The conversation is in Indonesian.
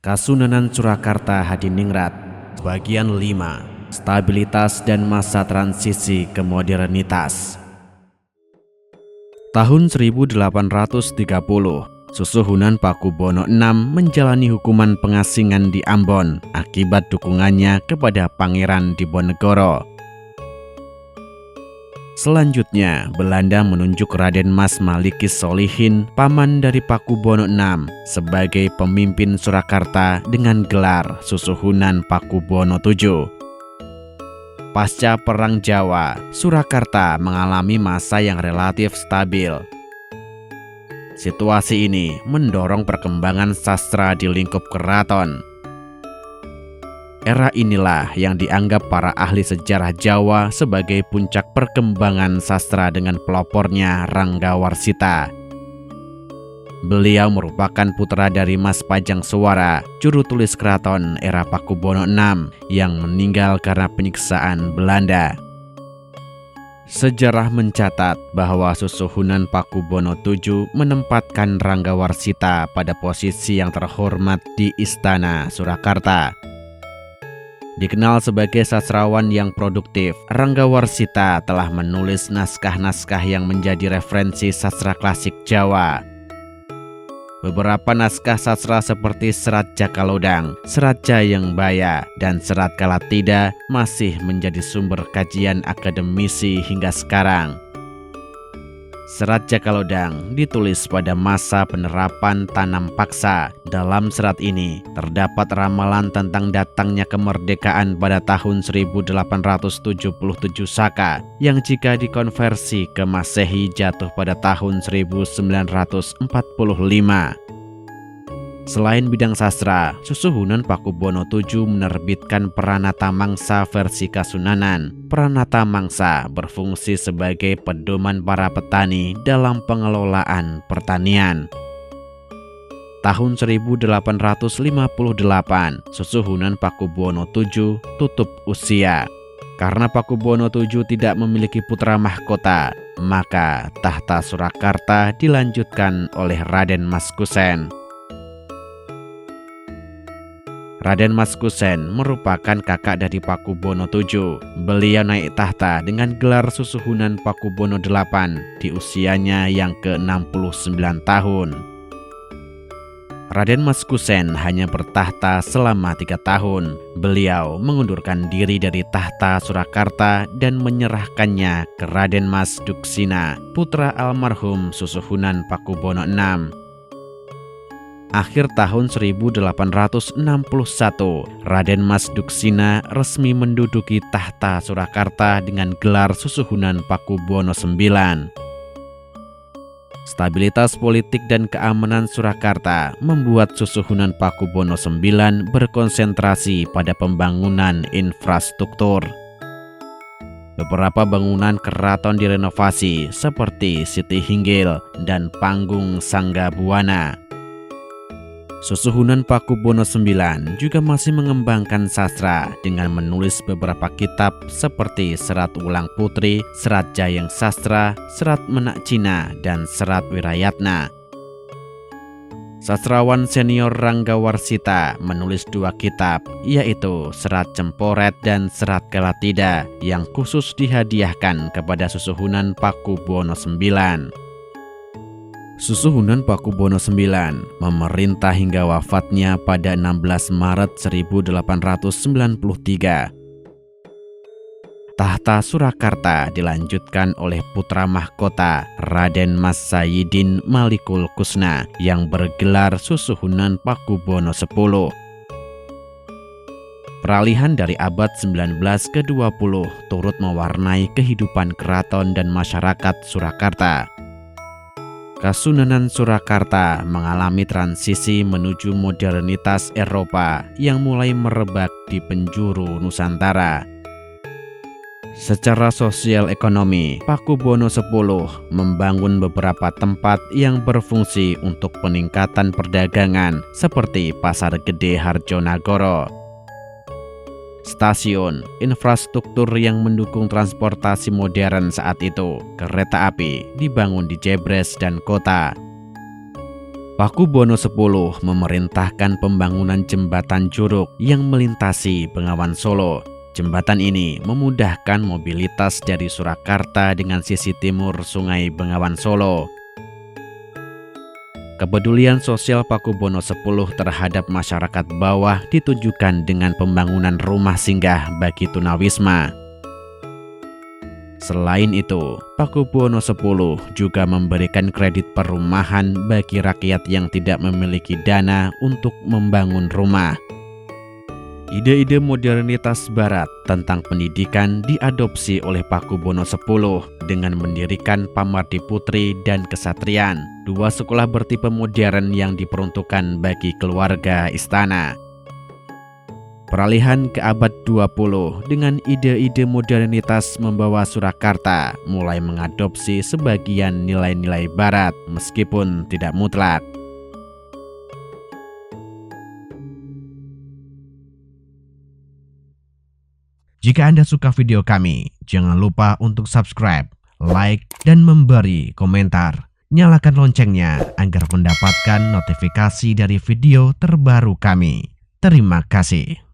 Kasunanan Surakarta Hadiningrat, bagian 5, stabilitas dan masa transisi ke modernitas. Tahun 1830, Susuhunan Pakubono VI menjalani hukuman pengasingan di Ambon akibat dukungannya kepada Pangeran Diponegoro. Selanjutnya, Belanda menunjuk Raden Mas Malikis Solihin, paman dari Pakubono VI, sebagai pemimpin Surakarta dengan gelar Susuhunan Pakubono VII. Pasca Perang Jawa, Surakarta mengalami masa yang relatif stabil. Situasi ini mendorong perkembangan sastra di lingkup keraton. Era inilah yang dianggap para ahli sejarah Jawa sebagai puncak perkembangan sastra dengan pelopornya Ranggawarsita. Beliau merupakan putra dari Mas Pajang Suwara, juru tulis keraton era Pakubono VI yang meninggal karena penyiksaan Belanda. Sejarah mencatat bahwa Susuhunan Pakubono VII menempatkan Ranggawarsita pada posisi yang terhormat di Istana Surakarta. Dikenal sebagai sastrawan yang produktif, Ranggawarsita telah menulis naskah-naskah yang menjadi referensi sastra klasik Jawa. Beberapa naskah sastra seperti Serat Jakalodang, Serat Jayengbaya, dan Serat Kalatida masih menjadi sumber kajian akademisi hingga sekarang. Serat Jakalodang ditulis pada masa penerapan tanam paksa. Dalam serat ini terdapat ramalan tentang datangnya kemerdekaan pada tahun 1877 Saka yang jika dikonversi ke Masehi jatuh pada tahun 1945. Selain bidang sastra, Susuhunan Pakubono VII menerbitkan Pranata Mangsa versi Kasunanan. Pranata Mangsa berfungsi sebagai pedoman para petani dalam pengelolaan pertanian. Tahun 1858, Susuhunan Pakubono VII tutup usia. Karena Pakubono VII tidak memiliki putra mahkota, maka tahta Surakarta dilanjutkan oleh Raden Mas Kusen. Raden Mas Kusen merupakan kakak dari Pakubono VII. Beliau naik tahta dengan gelar Susuhunan Pakubono VIII di usianya yang ke-69 tahun. Raden Mas Kusen hanya bertahta selama 3 tahun. Beliau mengundurkan diri dari tahta Surakarta dan menyerahkannya ke Raden Mas Duksina, putra almarhum Susuhunan Pakubono VI. Akhir tahun 1861, Raden Mas Duksina resmi menduduki tahta Surakarta dengan gelar Susuhunan Pakubono IX. Stabilitas politik dan keamanan Surakarta membuat Susuhunan Pakubono IX berkonsentrasi pada pembangunan infrastruktur. Beberapa bangunan keraton direnovasi seperti Siti Hinggil dan Panggung Sanggabuana. Susuhunan Pakubono IX juga masih mengembangkan sastra dengan menulis beberapa kitab seperti Serat Wulang Putri, Serat Jayeng Sastra, Serat Menak Cina, dan Serat Wirayatna. Sastrawan senior Ranggawarsita menulis 2 kitab, yaitu Serat Cemporet dan Serat Kalatida, yang khusus dihadiahkan kepada Susuhunan Pakubono IX. Susuhunan Pakubono IX memerintah hingga wafatnya pada 16 Maret 1893. Tahta Surakarta dilanjutkan oleh putra mahkota Raden Mas Sayyidin Malikul Kusna yang bergelar Susuhunan Pakubono X. Peralihan dari abad 19 ke 20 turut mewarnai kehidupan keraton dan masyarakat Surakarta. Kasunanan Surakarta mengalami transisi menuju modernitas Eropa yang mulai merebak di penjuru Nusantara. Secara sosial ekonomi, Pakubono X membangun beberapa tempat yang berfungsi untuk peningkatan perdagangan seperti Pasar Gede Harjonagoro. Stasiun, infrastruktur yang mendukung transportasi modern saat itu, kereta api, dibangun di Jebres dan kota. Pakubono X memerintahkan pembangunan jembatan Juruk yang melintasi Bengawan Solo. Jembatan ini memudahkan mobilitas dari Surakarta dengan sisi timur Sungai Bengawan Solo. Kepedulian sosial Pakubono X terhadap masyarakat bawah ditujukan dengan pembangunan rumah singgah bagi tunawisma. Selain itu, Pakubono X juga memberikan kredit perumahan bagi rakyat yang tidak memiliki dana untuk membangun rumah. Ide-ide modernitas Barat tentang pendidikan diadopsi oleh Pakubono X dengan mendirikan Pamardiputri dan Kesatrian, dua sekolah bertipe modern yang diperuntukkan bagi keluarga istana. Peralihan ke abad 20 dengan ide-ide modernitas membawa Surakarta mulai mengadopsi sebagian nilai-nilai Barat meskipun tidak mutlak. Jika Anda suka video kami, jangan lupa untuk subscribe, like, dan memberi komentar. Nyalakan loncengnya agar mendapatkan notifikasi dari video terbaru kami. Terima kasih.